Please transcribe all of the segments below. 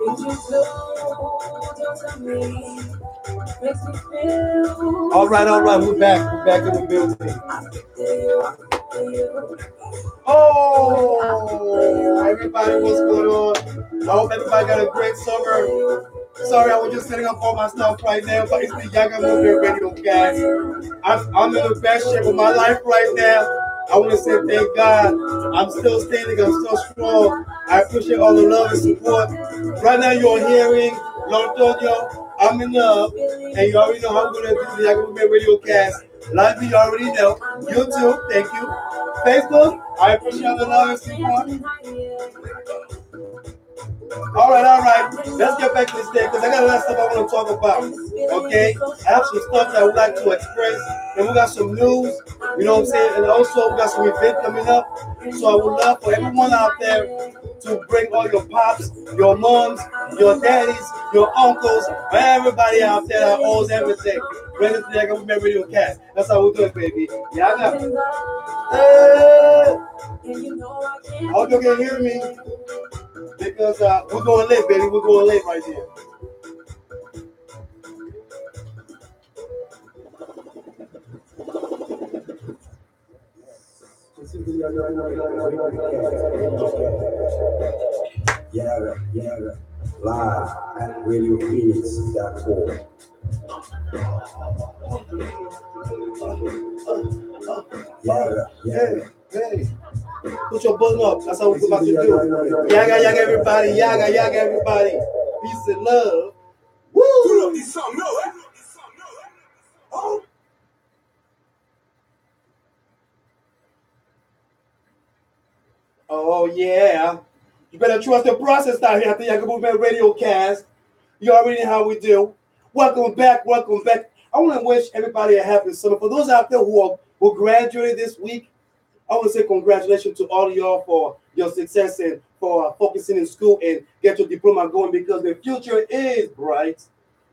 All right. We're back in the building. Oh, everybody, what's going on? I hope everybody got a great summer. Sorry, I was just setting up all my stuff right now, but it's the Yaggah Movement Radio Cast. I'm in the best shape of my life right now. I want to say thank God. I'm still standing. I'm still strong. I appreciate all the love and support. Right now, you're hearing L'Antonio, I'm in love, and you already know how I'm going to do the Yaggah Movement Radio Cast. Live, you already know. YouTube, thank you. Facebook, I appreciate all the love and support. All right. Let's get back to this day because I got a lot of stuff I want to talk about. Okay? I have some stuff that I would like to express. And we got some news, you know what I'm saying? And also, we got some events coming up. So I would love for everyone out there to bring all your pops, your moms, your daddies, your uncles, everybody out there that owes everything. Bring it to the Yaggah Movement Radio Cast. That's how we do it, baby. Yaggah. Hey! I hope you can hear me. Because we're going late, baby. We're going late right here. Yaggah, live at RadioPhoenix.org. Hey. Put your button up. That's how we're about to do. Yaggah everybody. Yaggah everybody. Peace and love. Woo! Oh, yeah. You better trust the process out here at the Yaggah Movement Radio Cast. You already know how we do. Welcome back. I want to wish everybody a happy summer. For those out there who graduated this week, I want to say congratulations to all of y'all for your success and for focusing in school and get your diploma going because the future is bright.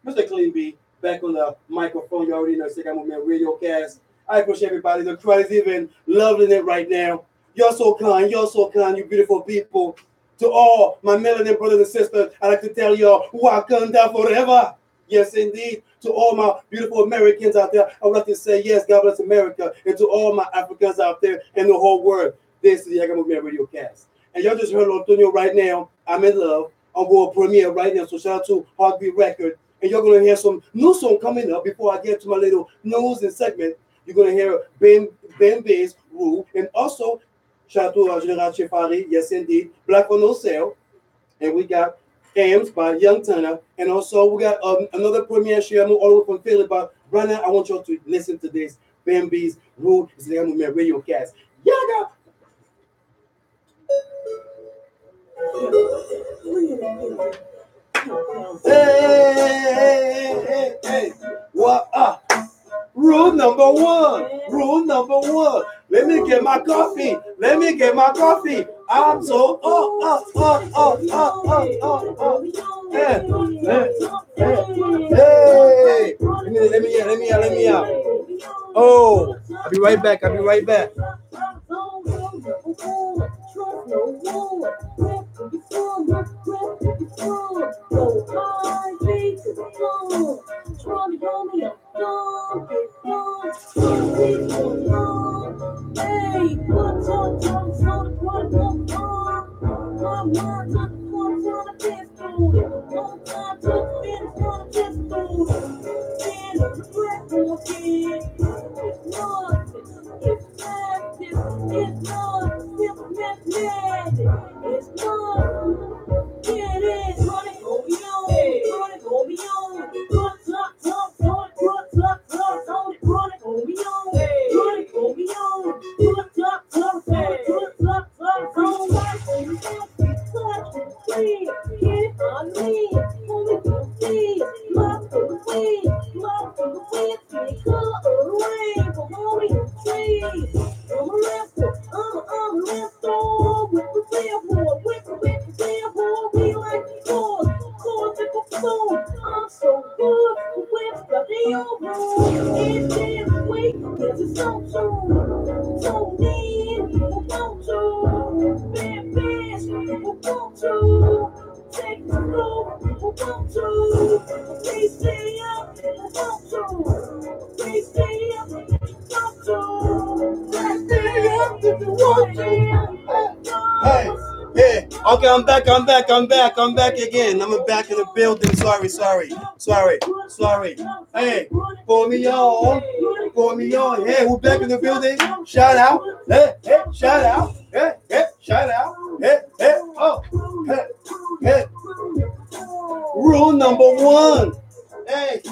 Mr. Clean B, back on the microphone. You already know it's the Yaggah Movement Radio Cast. I appreciate everybody. The crowd is even loving it right now. You're so kind, you beautiful people. To all my melanin brothers and sisters, I'd like to tell y'all, Wakanda forever. Yes, indeed. To all my beautiful Americans out there, I would like to say, yes, God bless America. And to all my Africans out there in the whole world, this is the Yaggah Movement Radio Cast. And y'all just heard Antonio right now. I'm in love. I'm going to premiere right now. So shout out to Heartbeat Record. And you're going to hear some new song coming up before I get to my little news and segment. You're going to hear Ben Bass, Rue, and also shout out to General Chefari, yes indeed, Black on No Sale. And we got Ames by Young Turner. And also we got another premiere share all the way from Philly. But right now I want y'all to listen to this. Bambi's Rule is the Yaggah Radio Cast. Yaggah! Hey. What up? Rule number one. Let me get my coffee. I'm so Hey. Let me out. Oh, I'll be right back. Take the Hey, yeah. Okay, I'm back again. I'm back in the building. Sorry. Hey, pour me on. Hey, we're back in the building. Shout out. Hey, shout out. Hey, shout out. Hey, oh, hey. Rule number 1. Hey,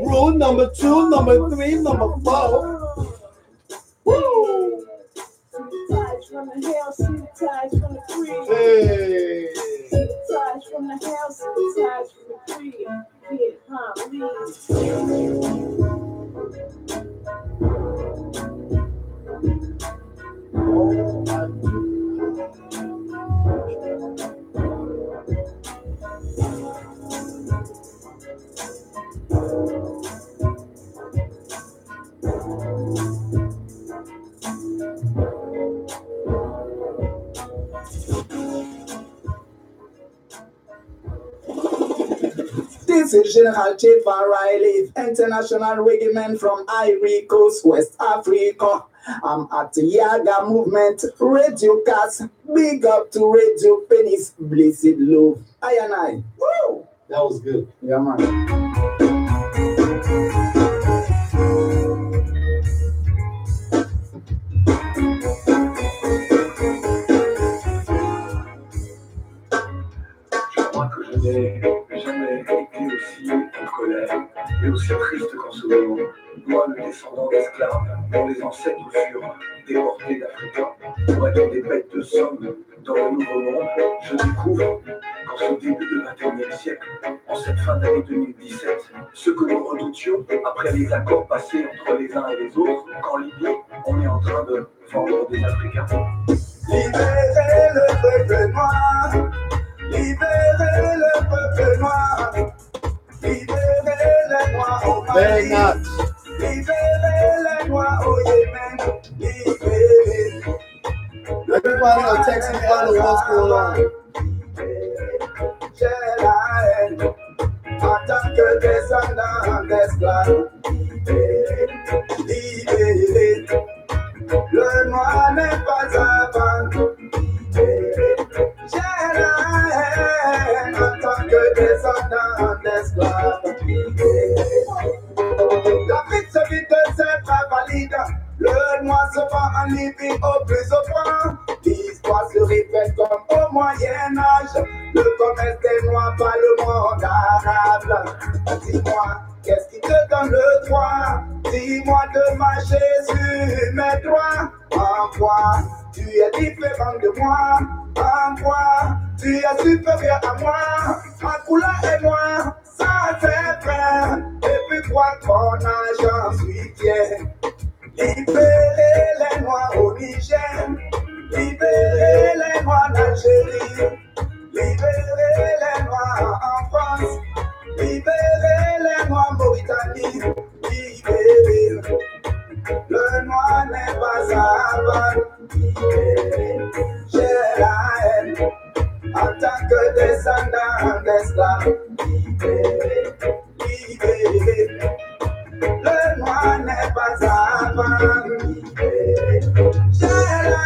rule number 2, number 3, number 4. Woo! Tides from the hell, see the tides from the free. Hey. Tides from the hell, see the tides from the free. Get This is General Safari, international reggae man from Ivory Coast, West Africa. I'm at the Yaggah movement, RadioCast. Big up to Radio Penis, blessed love. I and I. Woo! That was good. Yeah, man. Je n'ai jamais été aussi en colère et aussi triste qu'en ce moment. Moi, le descendant d'esclaves, dont les ancêtres furent déportés d'Afrique, pour être des bêtes de somme dans le nouveau monde, je découvre qu'en ce début du XXIe siècle, en cette fin d'année 2017, ce que nous redoutions après les accords passés entre les uns et les autres, qu'en Libye, on est en train de vendre des Africains. Libérez le peuple noir. Libérez le peuple noir. Libérez les noirs au Mali. Libérez les noirs au Yémen. Libérez. Everybody on text me all the what's going on. J'ai la haine en tant que descendant d'esclaves. Libérez. Le noir n'est pas à vendre. J'ai la haine en tant que descendant d'esclaves. L'Afrique se vide de ses frères valides. Le noir se vend en Libye au plus au point. L'histoire se répète comme au Moyen-Âge. Le commerce des noirs par le monde arabe. Dis-moi, qu'est-ce qui te donne le droit? Dis-moi de marcher sur mes droits. En quoi tu es différent de moi? En quoi tu es supérieur à moi? En couleur et noir, ça fait peur. Et puis quoi qu'on a, j'en suis fier. Libérez les noirs au Niger. Libérez les noirs en Algérie. Libérez les noirs en France. Libérez les noirs en Mauritanie. Libérez. Le noir n'est pas à vendre. Libérez. J'ai la haine en tant que descendant d'esclaves. Libérez. Libérez. Le noir n'est pas à vendre. Libérez. J'ai la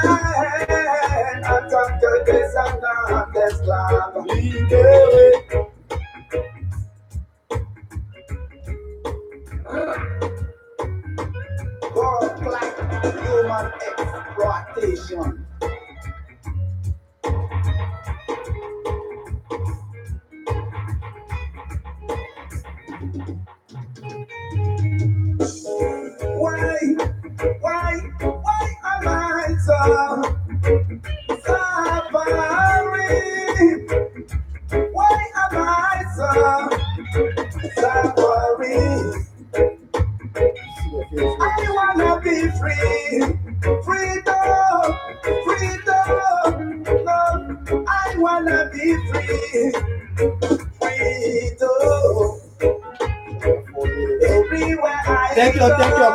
haine en tant que descendant d'esclaves. Libérez. God black human exploitation. Why am I so suffering? Why am I so suffering? I wanna be free, freedom, no, I wanna be free, freedom. Everywhere I Thank you.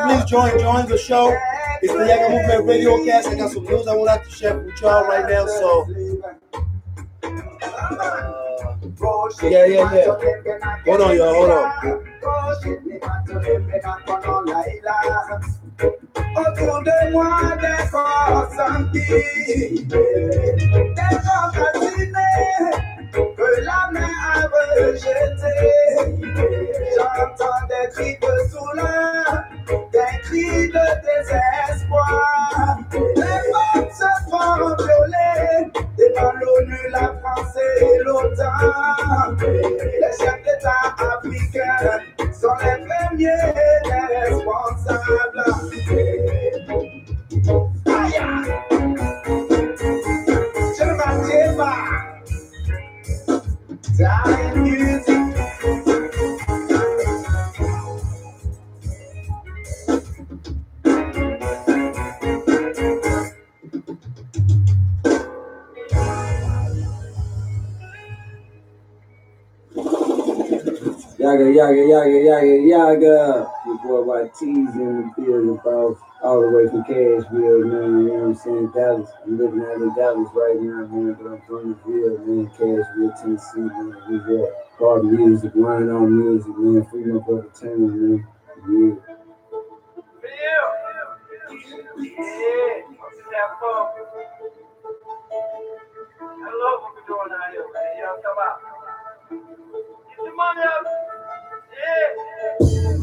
Please join the show. It's the Yaggah Movement RadioCast. I got some news I want to share with y'all right now. So, Hold on, y'all. Hold on. Autour de moi, des corps sans vie, des corps calcinés que la main a rejetés. J'entends des cris de douleur, des cris de désespoir. Les femmes se font violer devant l'ONU, la France et l'OTAN. Les chefs d'État africains sont les premiers des responsables. Je ne m'attends pas. Time music. Yaggah. Your boy YT's in the building, bro. All the way from Cashville, man. You know what I'm saying? Dallas. I'm living out in Dallas right now, man. But I'm from the Ville, man. Cashville, Tennessee, man. We got bar music, wine on music, man. Free my brother Tanner, man. Yeah. I love what we're doing out here, man. Y'all come out. Get your money up.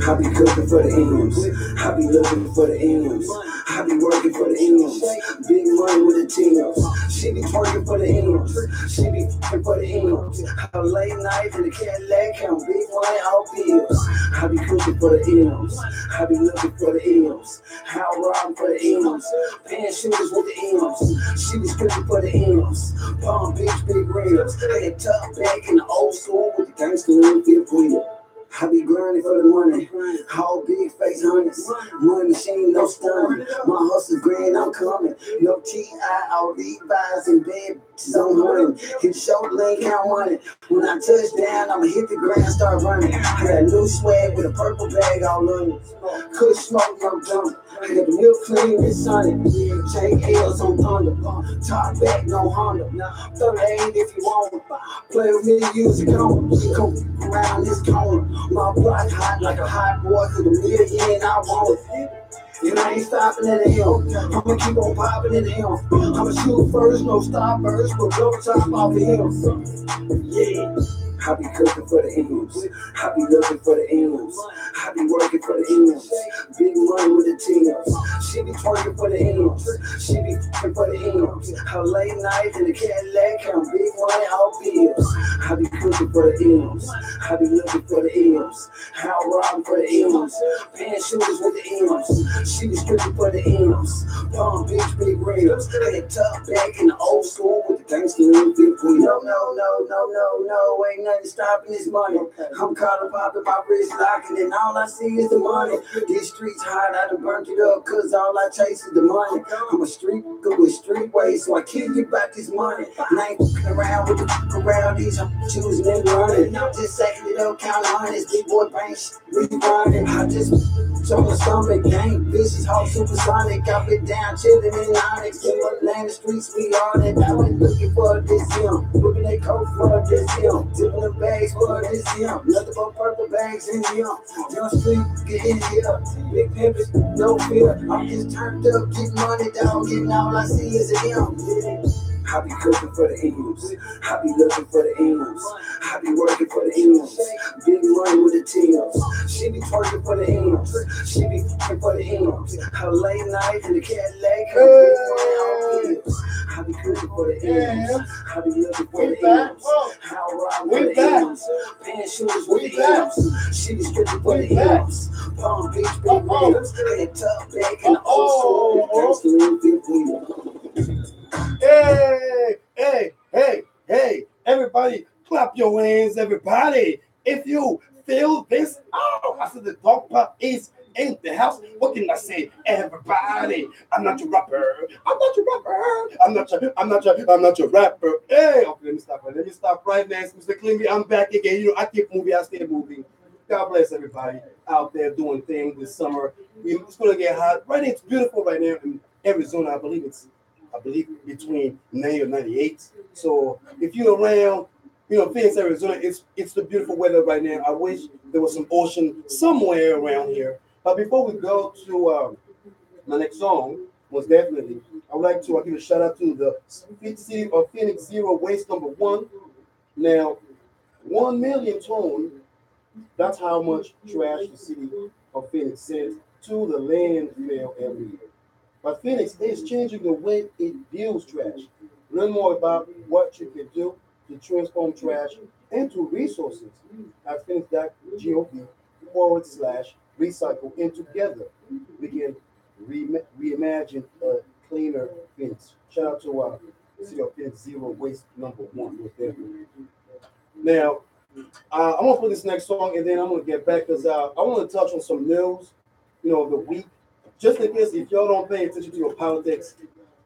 I be cooking for the M's. I be looking for the M's. I be working for the M's. Big money with the T's. She be twerking for the M's. She be f***ing for the M's. Her late night in the Cadillac, count big money out bills. I be cooking for the M's. I be looking for the M's. I robbing for the M's. Paying shooters with the M's. She be screaming for the M's. Palm Beach, big rims. I had tucked back in the old school with the gangster in the fifth wheel. I be grinding for the money, all big face hunters. Money machine, no stunning. My hustle grand, I'm coming. No T.I., all Levi's and bad bitches on hunting. Hit shoulder lane, count money. When I touch down, I'ma hit the ground, start running. I got a new swag with a purple bag all on it. Kush smoke, no dump. I got the milk clean and sunny. Chain L's on thunder. Top back, no Honda. 38 if you want it. Play with me, use a cone. Come around this corner. My block hot like a hot boy to the million, I want it. And I ain't stopping at the hill. I'ma keep on popping in the hill. I'ma shoot first, no stop first, but blow top off the hill. Yeah. I be cooking for the M's. I be looking for the M's. I be working for the M's. Big money with the T's. She be twerking for the M's. She be f***ing for the M's. Her late night in the Cadillac, count big money out bills. I be cooking for the M's. I be looking for the M's. I robbing for the M's. Paying shooters with the M's. She be screaming for the M's. Palm Beach, big rims. I had tucked back in the old school with the gangster in the fifth wheel. No, ain't nothing stopping this money. I'm caught up out of my wrist locking, and all I see is the money. These streets hot, I done burnt it up, cause all I chase is the money. I'm a street good with street ways, so I kill you about this money. And I ain't fucking around with the around these, I'm choosing and running. I'm just sacking it up, counting honest, big boy bank rerunning. I just on the stomach, gang, vicious, hot, supersonic. I've been down, chilling in Onyx, in the land, the streets, we on it. I've been looking for this him, looking at coat for this him, tipping the bags for this him, nothing but purple bags in him. Young street, get in here, big pimpers, no fear. I'm just turned up, get money down, getting all I see is a him. I be cooking for the M's. I be looking for the M's. I be working for the M's. Big money with the T's. She be twerking for the M's. She be f***ing for the M's. Her late night in the Cadillac. I be cooking for the M's. I be looking for the M's. I rob for the M's. Paying shooters with the M's. She be stripping for the M's. Palm Beach, big rims. I had tough back in the old school. Gangster in fifth wheel. Hey, everybody, clap your hands, everybody. If you feel this, I said the dog pop is in the house. What can I say? Everybody, I'm not your rapper. I'm not your rapper. Hey, okay, let me stop right now. Mr. Clingy, I'm back again. You know, I keep moving, I stay moving. God bless everybody out there doing things this summer. It's gonna get hot. Right now, it's beautiful right now in Arizona. I believe between 90 or 98. So if you're around, Phoenix, Arizona. It's the beautiful weather right now. I wish there was some ocean somewhere around here. But before we go to my next song, most definitely, I would like to give a shout out to the city of Phoenix Zero Waste number 1. Now, 1 million ton. That's how much trash the city of Phoenix sends to the landfill every year. But Phoenix is changing the way it views trash. Learn more about what you can do to transform trash into resources at phoenix.gov/recycle. And together we can reimagine a cleaner Phoenix. Shout out to City of Phoenix Zero Waste number 1 with them. Now, I'm gonna put this next song and then I'm gonna get back because I want to touch on some news, of the week. Just in case if y'all don't pay attention to your politics,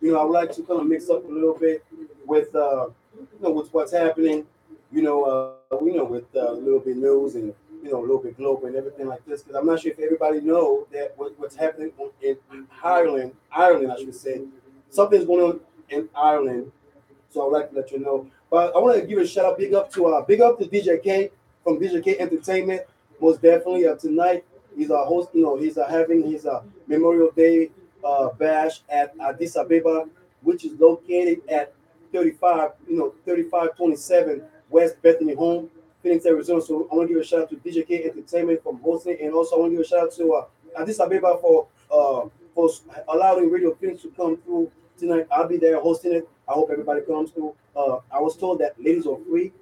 I would like to kind of mix up a little bit with with what's happening, with a little bit news and a little bit global and everything like this. Because I'm not sure if everybody know that what's happening in Ireland, I should say, something's going on in Ireland. So I would like to let you know. But I want to give a shout out, big up to DJ K from DJ K Entertainment. Most definitely tonight he's a host. He's having his Memorial Day bash at Addis Ababa, which is located at 3527 West Bethany Home, Phoenix, Arizona. So I want to give a shout out to DJ K Entertainment from hosting, and also I want to give a shout out to Addis Ababa for allowing Radio Phoenix to come through tonight. I'll be there hosting it. I hope everybody comes through. I was told that ladies are free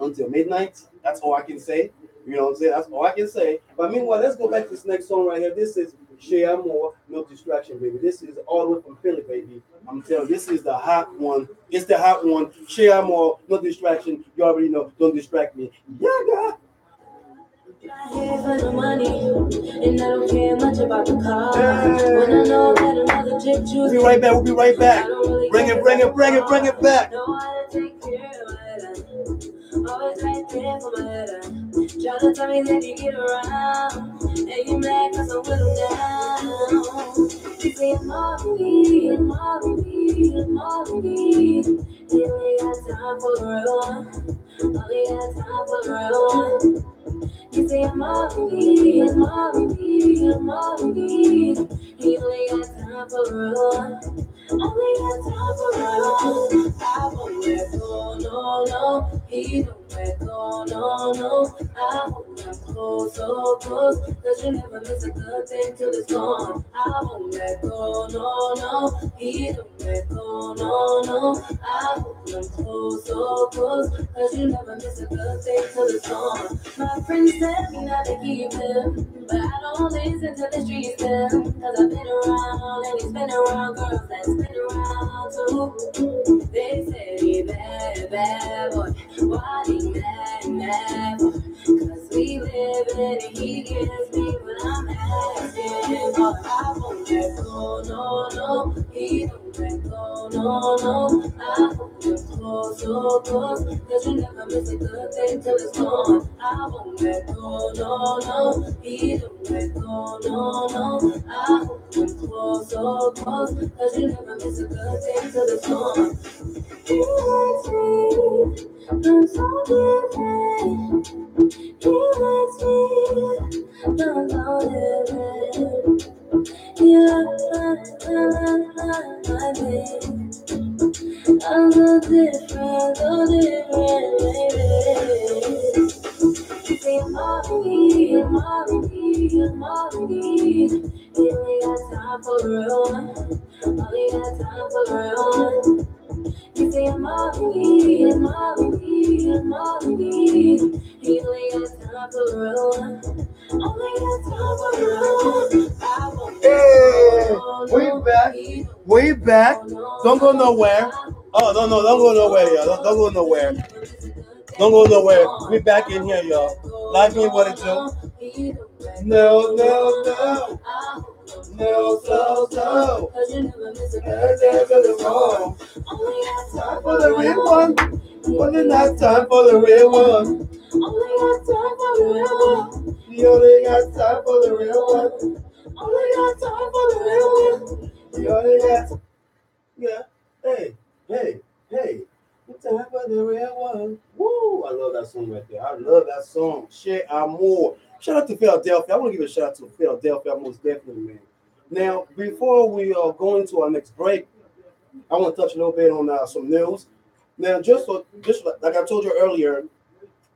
until midnight. That's all I can say. You know what I'm saying? That's all I can say. But meanwhile, let's go back to this next song right here. This is Share More, No Distraction, baby. This is all the way from Philly, baby. I'm telling you, this is the hot one. It's the hot one. Share More, No Distraction. You already know. Don't distract me. Yaggah. Here for the money, and I don't care much about the car. When I know that another chick chooses. We'll be right back. Really bring it back. Know how to take care of my head. Always right there for my head. Try to tell me that you get around, and you mad cause I'm with him now. You say I'm all you need. You only got time for the real one. Only got time for the real one. You say I'm all you need. You only got time for the real one. Only got time for the real one. I won't let go, no. He don't let go, no. I hold him close, so close, cause you never miss a good thing till it's gone. I won't let go, no. He don't let go, no. I hold him close, so close, cause you never miss a good thing till it's gone. My friends tell me not to keep him, but I don't listen to the streets tell, cause I've been around and he's been around girls that's been around too. They say he bad boy, why he mad boy? Cause we live in it, he gives me what I'm asking for. I won't let go, no. He don't let go, no. I hold him close, so close, cause you never miss a good thing till it's gone. I won't let go, no. He don't let go, no. I hold him close, so close, cause you never miss a good thing till it's gone. He likes me, I'm so different. He likes me, I'm so different. Yeah, I think I'm so different, baby. You say I'm all you need. You only got time for the real one. Only got time for the real one. You say I'm all you need. You only got time for the real one. Only got time for the real one. Hey, we back. Don't go nowhere. Oh, no, don't go nowhere, y'all. Don't go nowhere. Don't go nowhere. We back in here, y'all. Live me what it do. No. Slow. Only got time for the real one. Only got time for the real one. Only got time for the real one. You only got time for the real one. Only got time for the real one. You only got. Yeah. Hey. I'm Time for the real one. Woo! I love that song right there. I love that song. Share Amor. Shout out to Philadelphia. I want to give a shout out to Philadelphia most definitely, man. Now, before we go into our next break, I want to touch a little bit on some news. Now, just like I told you earlier,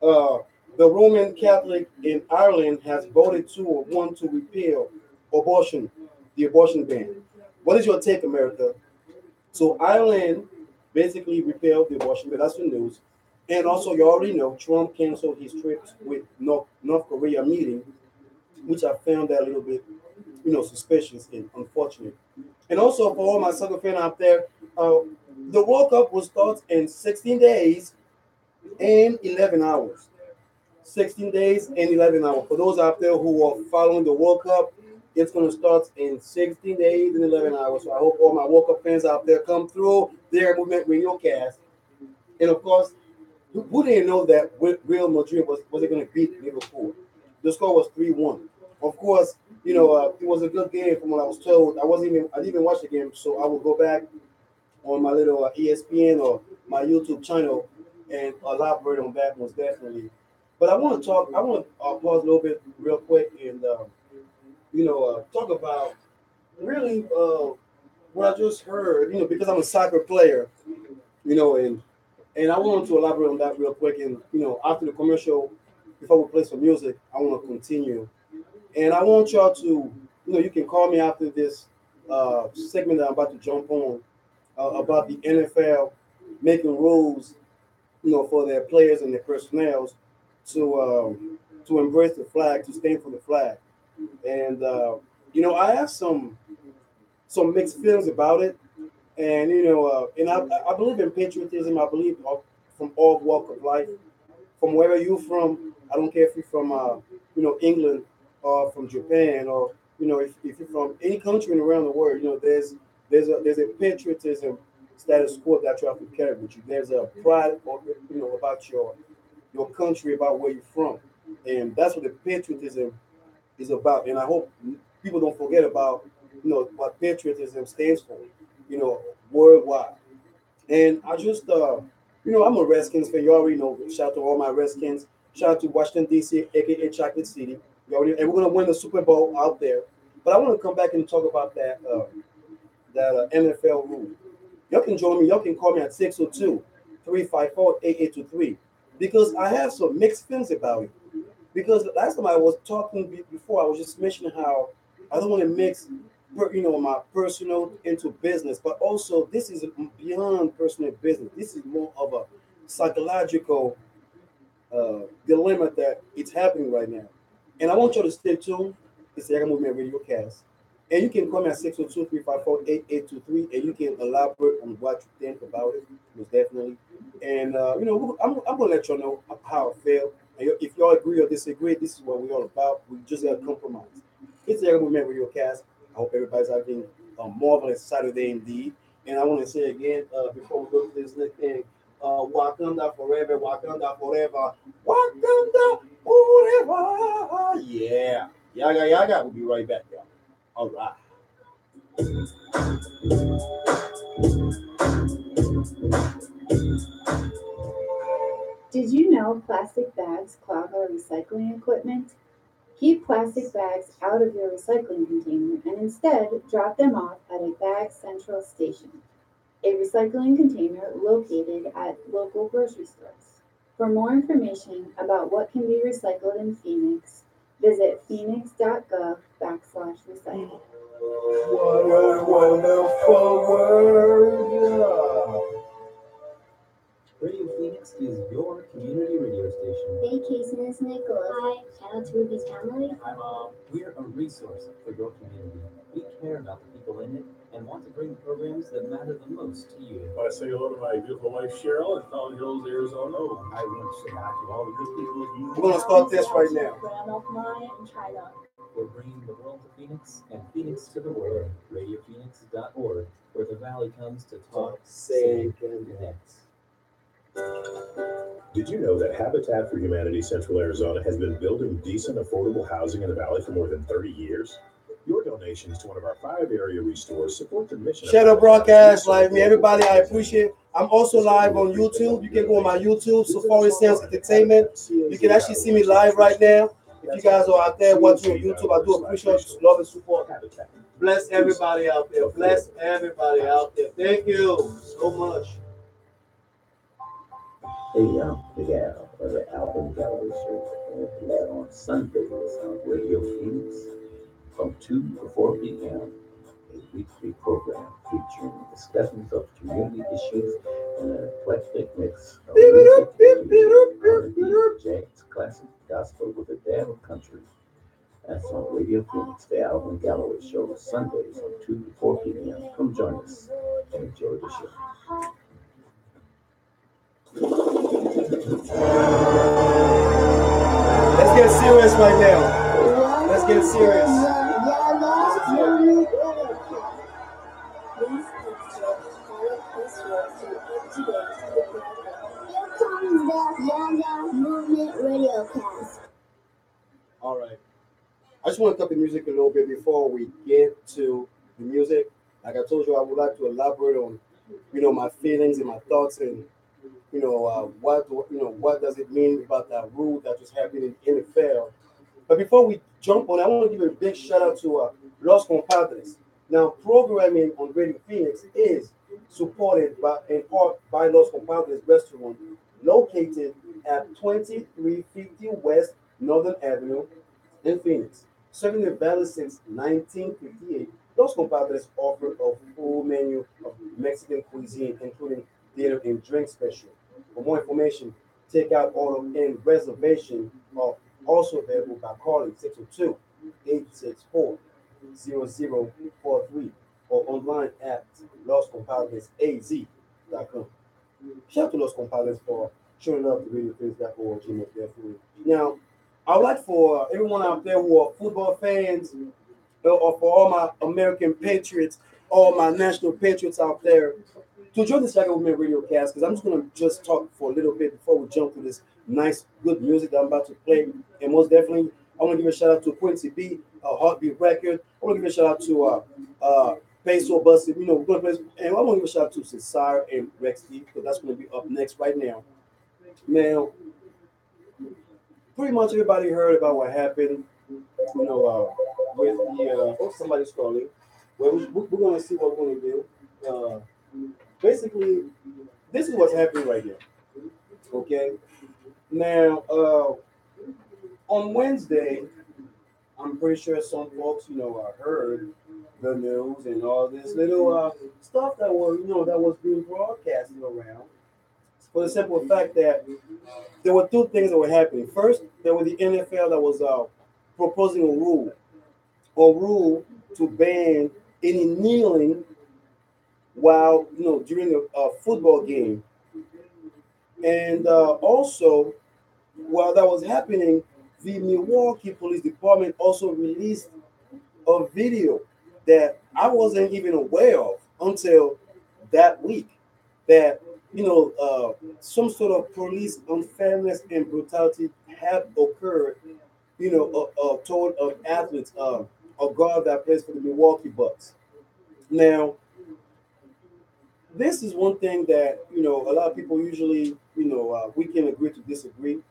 uh, the Roman Catholic in Ireland has voted to or want to repeal abortion, the abortion ban. What is your take, America? So Ireland basically repealed the abortion ban. That's the news. And also, you already know Trump canceled his trip with North Korea meeting, which I found that a little bit, suspicious and unfortunate. And also for all my soccer fans out there, uh, the World Cup will start in 16 days and 11 hours. 16 days and 11 hours. For those out there who are following the World Cup, it's going to start in 16 days and 11 hours. So I hope all my World Cup fans out there come through their movement RadioCast. And of course, who didn't know that Real Madrid was going to beat Liverpool? The score was 3-1. Of course, it was a good game from what I was told. I didn't even watch the game, so I will go back on my little ESPN or my YouTube channel and elaborate on that most definitely. But I want to talk. I want to pause a little bit real quick and talk about really what I just heard. Because I'm a soccer player, and I want to elaborate on that real quick. And after the commercial, before we play some music, I want to continue. And I want y'all to, you can call me after this segment that I'm about to jump on about the NFL making rules, for their players and their personnel to embrace the flag, to stand for the flag. And I have some mixed feelings about it. And and I believe in patriotism. I believe from all walk of life, from wherever you're from. I don't care if you're from England or from Japan or if you're from any country around the world. There's a patriotism status quo that you have to carry with you. There's a pride about your country, about where you're from, and that's what the patriotism is about. And I hope people don't forget about what patriotism stands for, worldwide. And I just I'm a Redskins fan. You already know. Shout out to all my Redskins. Shout out to Washington D.C., aka Chocolate City. And we're gonna win the Super Bowl out there. But I want to come back and talk about that NFL rule. Y'all can join me. Y'all can call me at 602-354-8823 because I have some mixed feelings about it. Because last time I was talking before, I was just mentioning how I don't want to mix, my personal into business, but also this is beyond personal business. This is more of a psychological dilemma that it's happening right now. And I want you to stay tuned. It's the Yaggah Movement Radio Cast. And you can call me at 602-354-8823 and you can elaborate on what you think about it, most definitely. And, I'm going to let you know how I feel. And if y'all agree or disagree, this is what we're all about. We just got to compromise. It's the Yaggah Movement Radio Cast. I hope everybody's having a marvelous Saturday indeed. And I want to say again, before we go to this next thing, Wakanda forever, Wakanda forever, Wakanda forever. Yeah. Yaga, yaga. We'll be right back, y'all. All right. Did you know plastic bags clog our recycling equipment? Keep plastic bags out of your recycling container and instead drop them off at a bag central station, a recycling container located at local grocery stores. For more information about what can be recycled in Phoenix, visit phoenix.gov/recycle. What a wonderful world. Radio Phoenix is your community radio station. Hey, Casey, it's Nicholas. Hi, shout out to Ruby's family. Hi, Mom. We're a resource for your community. We care about the people in it and want to bring programs that matter the most to you. I say hello to my beautiful wife, Cheryl, in Fountain Hills, Arizona. I want to say hi to all the good people. We're going to start this right now. Grandma Maya in China. We're bringing the world to Phoenix and Phoenix to the world. RadioPhoenix.org, where the valley comes to talk, sing, and connect. Did you know that Habitat for Humanity Central Arizona has been building decent, affordable housing in the valley for more than 30 years? Your donation donations to one of our 5 area restores support the mission. Shadow broadcast, like me, everybody. I appreciate it. I'm also live on YouTube. You can go on my YouTube, Safari Sounds Entertainment. You can actually see me live right now. If you guys are out there watching on YouTube, I do appreciate love and support. Bless everybody out there. Bless everybody out there. Thank you so much. Hey, yeah, the album gallery show on Sundays on Radio Phoenix from 2 to 4 p.m. A weekly program featuring discussions of community issues and an eclectic mix of music, R&B, jazz, classic, gospel with a dab of country. That's on Radio Phoenix, the Album Gallery Show, Sundays from 2 to 4 p.m. Come join us and enjoy the show. Let's get serious right now. Let's get serious. Please extract all passwords to up-to-date with the Here comes the Yaggah Movement RadioCast. All right. I just want to cut the music a little bit before we get to the music. Like I told you, I would like to elaborate on, my feelings and my thoughts, and what does it mean about that rule that just happened in the NFL. But before we jump on, I want to give a big shout out to Los Compadres. Now, programming on Radio Phoenix is supported in part by Los Compadres Restaurant, located at 2350 West Northern Avenue in Phoenix. Serving the valley since 1958, Los Compadres offer a full menu of Mexican cuisine, including dinner and drink special. For more information, take out order and reservation are also available by calling 602-864-0043 or online at loscompadresaz.com. Shout out to Los Compadres for showing up to RadioPhoenix.org and their food. Now, I would like for everyone out there who are football fans, or for all my American patriots, all my national patriots out there, to join this Yaggah Movement RadioCast, because I'm just going to talk for a little bit before we jump to this nice, good music that I'm about to play. And most definitely, I want to give a shout out to Quincy B, Heartbeat Record. I want to give a shout out to Peso Busted. We're going to play, and I want to give a shout out to Cesar and Rex D, because that's going to be up next right now. Now, pretty much everybody heard about what happened, with the, somebody's calling. Well, we're going to see what we're going to do. Basically, this is what's happening right here. Okay. Now, on Wednesday, I'm pretty sure some folks, heard the news and all this little stuff that was being broadcasted around. For the simple fact that there were two things that were happening. First, there was the NFL that was proposing a rule to ban any kneeling while during a football game. And also, while that was happening, the Milwaukee Police Department also released a video that I wasn't even aware of until that week, that some sort of police unfairness and brutality have occurred, toward athletes, a guard that plays for the Milwaukee Bucks. Now, this is one thing that a lot of people usually we can agree to disagree.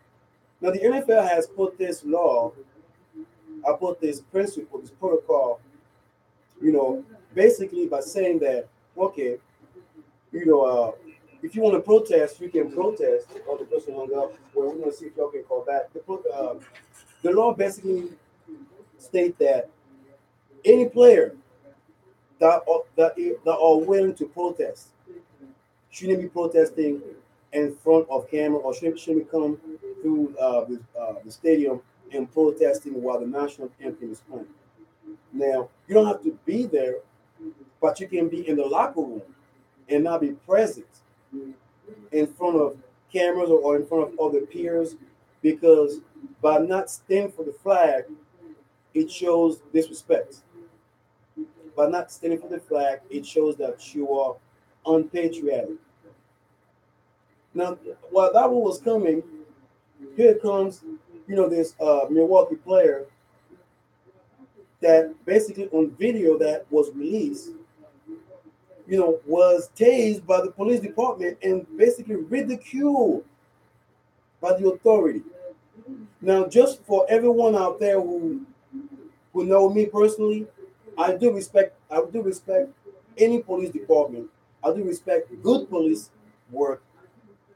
Now, the NFL has put this law, this principle, this protocol, basically by saying that, okay, if you want to protest, you can protest. Or the person hung up. Well, we're going to see if y'all can call back. The law basically states that any player that are willing to protest shouldn't be protesting in front of camera, or shouldn't come through the stadium and protesting while the national anthem is playing. Now, you don't have to be there, but you can be in the locker room and not be present in front of cameras or in front of other peers, because by not standing for the flag, it shows disrespect. By not standing for the flag, it shows that you are unpatriotic. Now, while that rule was coming, here comes, this Milwaukee player that basically on video that was released, was tased by the police department and basically ridiculed by the authority. Now, just for everyone out there who know me personally, I do respect any police department. I do respect good police work.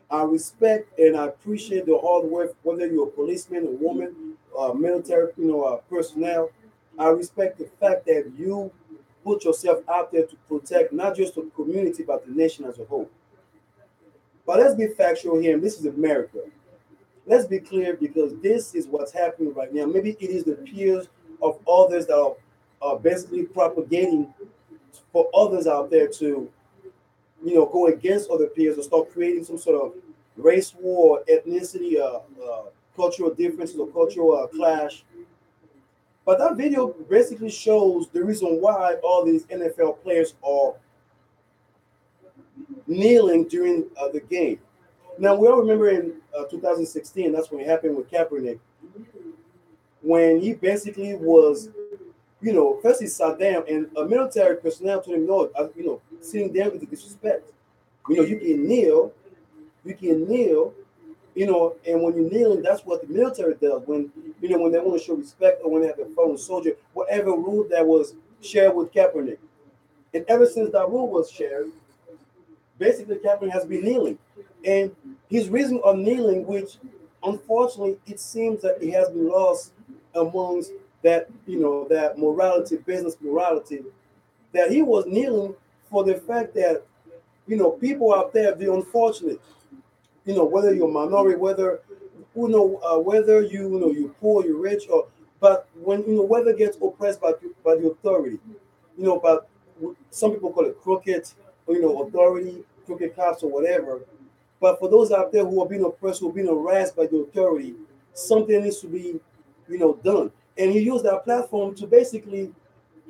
I respect and I appreciate the hard work, whether you're a policeman, a woman, military, personnel. I respect the fact that you put yourself out there to protect not just the community but the nation as a whole. But let's be factual here, and this is America. Let's be clear because this is what's happening right now. Maybe it is the peers of others that are basically propagating for others out there to, go against other peers or start creating some sort of race war, ethnicity, cultural differences or cultural clash. But that video basically shows the reason why all these NFL players are kneeling during the game. Now, we all remember in 2016, that's when it happened with Kaepernick, when he basically was, first he sat down and a military personnel told him, no, sitting down is a disrespect. You can kneel, and when you're kneeling, that's what the military does. When they want to show respect or when they have to follow a soldier, whatever rule that was shared with Kaepernick. And ever since that rule was shared, basically Kaepernick has been kneeling. And his reason of kneeling, which unfortunately it seems that it has been lost amongst that morality, business morality, that he was kneeling for the fact that, people out there, the unfortunate, whether you're a minority, whether you're poor, you're rich, but when whether gets oppressed by the authority, but some people call it crooked, authority, crooked cops or whatever. But for those out there who are being oppressed, who are being harassed by the authority, something needs to be, done. And he used that platform to basically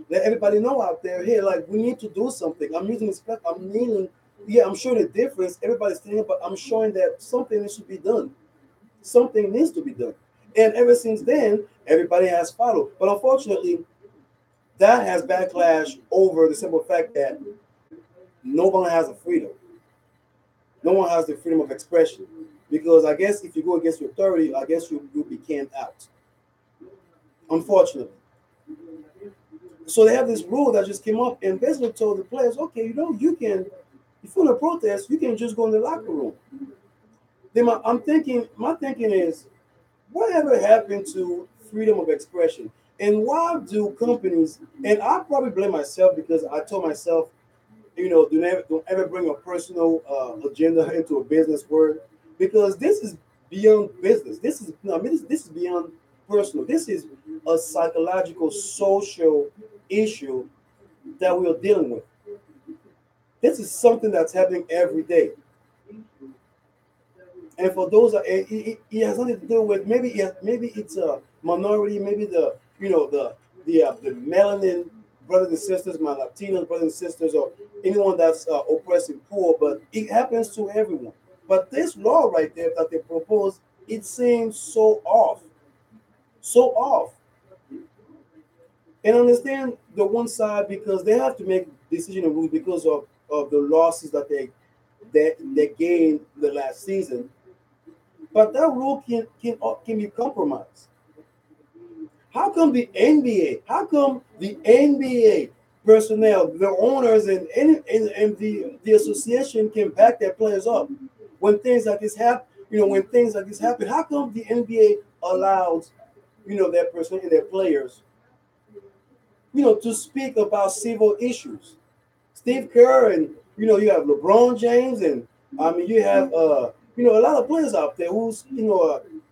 let everybody know out there, hey, like we need to do something. I'm using this platform, I'm kneeling. Yeah, I'm showing the difference. Everybody's saying, but I'm showing that something needs to be done. Something needs to be done. And ever since then, everybody has followed. But unfortunately, that has backlash over the simple fact that no one has a freedom. No one has the freedom of expression. Because I guess if you go against the authority, I guess you'll be canned out. Unfortunately. So they have this rule that just came up and basically told the players, okay, you can, if you want to protest, you can just go in the locker room. Then my thinking is, whatever happened to freedom of expression? And why do companies, and I probably blame myself because I told myself, don't ever bring a personal agenda into a business word, because this is beyond business. This is, this is beyond personal. This is a psychological, social issue that we are dealing with. This is something that's happening every day. And for those, it has nothing to do with maybe it's a minority, maybe the melanin brothers and sisters, my Latino brothers and sisters, or anyone that's oppressed and poor, but it happens to everyone. But this law right there that they propose, it seems so off, so off. And understand the one side because they have to make decision and rules because of the losses that they gained the last season. But that rule can be compromised. How come the NBA? How come the NBA personnel, the owners, and the association can back their players up when things like this happen? When things like this happen, how come the NBA allows their personnel and their players, to speak about civil issues? Steve Kerr and you have LeBron James and you have a lot of players out there who's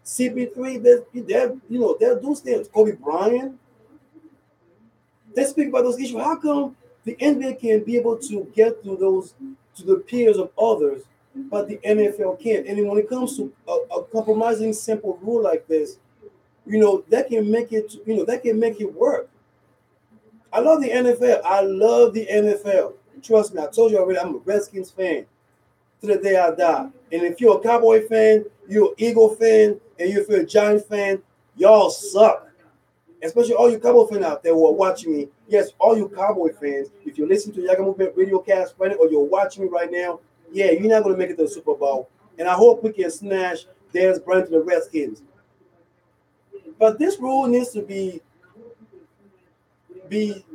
CP3, they'll do things. Kobe Bryant, they speak about those issues. How come the NBA can be able to get to the peers of others, but the NFL can't? And then when it comes to a compromising simple rule like this, that can make it work. I love the NFL. I love the NFL. Trust me, I told you already, I'm a Redskins fan to the day I die. And if you're a Cowboy fan, you're an Eagle fan, and if you're a Giant fan, y'all suck. especially all you Cowboy fans out there who are watching me. Yes, all you Cowboy fans, if you're listening to Yaggah Movement RadioCast right now, or you're watching me right now, yeah, you're not going to make it to the Super Bowl. And I hope we can snatch Dez Bryant to the Redskins. But this rule needs to be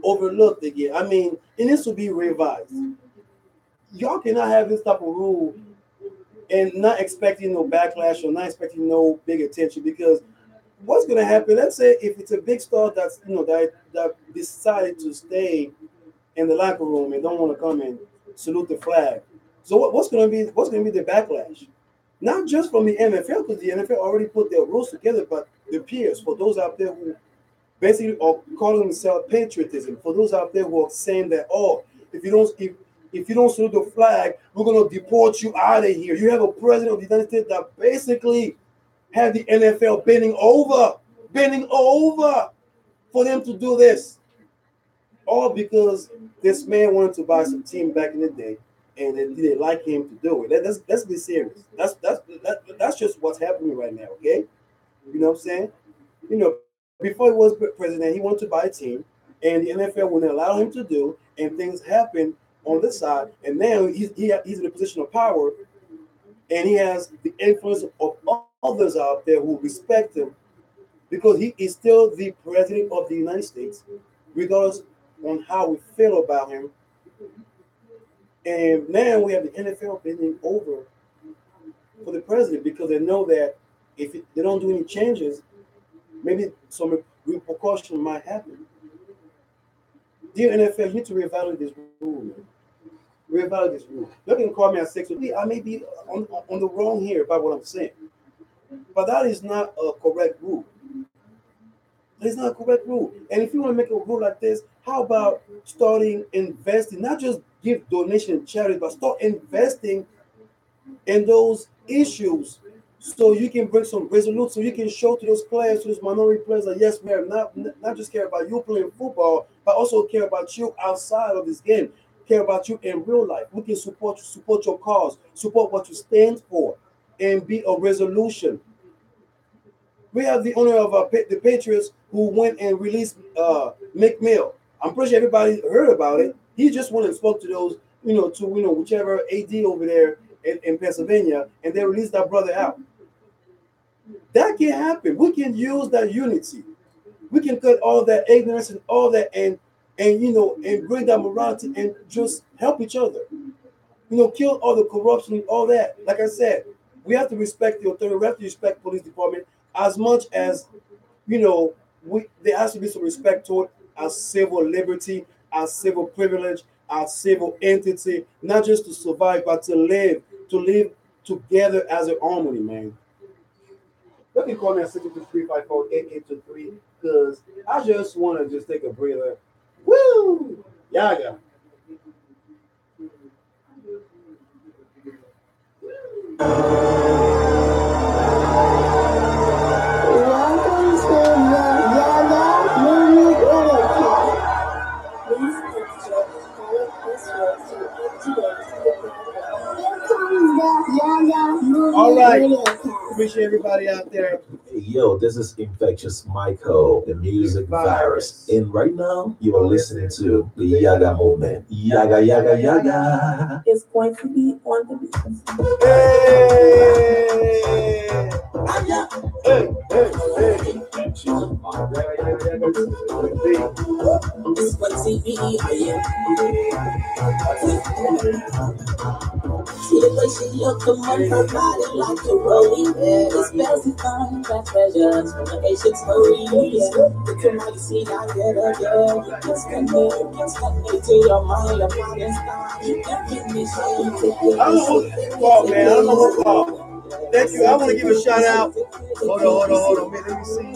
overlooked again. I mean, it needs to be revised. Y'all cannot have this type of rule and not expecting no backlash or not expecting no big attention, because what's going to happen? Let's say if it's a big star that's that decided to stay in the locker room and don't want to come and salute the flag. So what's going to be the backlash? Not just from the NFL, because the NFL already put their rules together, but the peers, for those out there who basically are calling themselves patriotism, for those out there who are saying that, oh, if you don't salute the flag, we're going to deport you out of here. You have a president of the United States that basically had the NFL bending over for them to do this. All because this man wanted to buy some team back in the day, and they didn't like him to do it. Let's be serious. That's just what's happening right now, okay? You know what I'm saying? Before he was president, he wanted to buy a team, and the NFL wouldn't allow him to do, and things happen on this side, and now he's in a position of power, and he has the influence of others out there who respect him, because he is still the president of the United States, regardless on how we feel about him. And now we have the NFL bending over for the president, because they know that if they don't do any changes, maybe some repercussion might happen. Dear NFL, you need to reevaluate this rule, man. Reevaluate this rule. You can call me at 6. I may be on the wrong here about what I'm saying, but that is not a correct rule. It's not a correct rule. And if you want to make a rule like this, how about starting investing, not just give donation and charity, but start investing in those issues, so you can bring some resolution, so you can show to those players, to those minority players, that yes, we are not just care about you playing football, but also care about you outside of this game, care about you in real life. We can support your cause, support what you stand for, and be a resolution. We have the owner of the Patriots who went and released McMill. I'm pretty sure everybody heard about it. He just went and spoke to those, whichever AD over there in Pennsylvania, and they released that brother out. That can happen. We can use that unity. We can cut all that ignorance and all that, and bring that morality and just help each other. Kill all the corruption and all that. Like I said, we have to respect the authority. We have to respect police department as much as there has to be some respect toward our civil liberty, our civil privilege, our civil entity, not just to survive, but to live together as an harmony, man. You can call me at 623-548-8823, because I just want to just take a breather. Woo! Yaggah. Welcome to the Yaggah Movement RadioCast. Please enter valid passwords to activate the program. Here comes the Yaggah Movement All right. RadioCast. Appreciate everybody out there. Hey, yo, this is Infectious Michael, the music virus. And right now, you are listening to the Yaggah Movement. Yaggah, Yaggah, Yaggah. It's going to be on the beat. It's what TV I see the way she look, the money, her body like a rolling. It's fancy fun, got treasures, vacations for years. The tomorrow see I get a girl. You can spend me to your mind, your body and style. You can give me shit. I don't know who's called, man. I don't know who's called. Thank you. I want to give a shout out. Hold on. Man, let me see.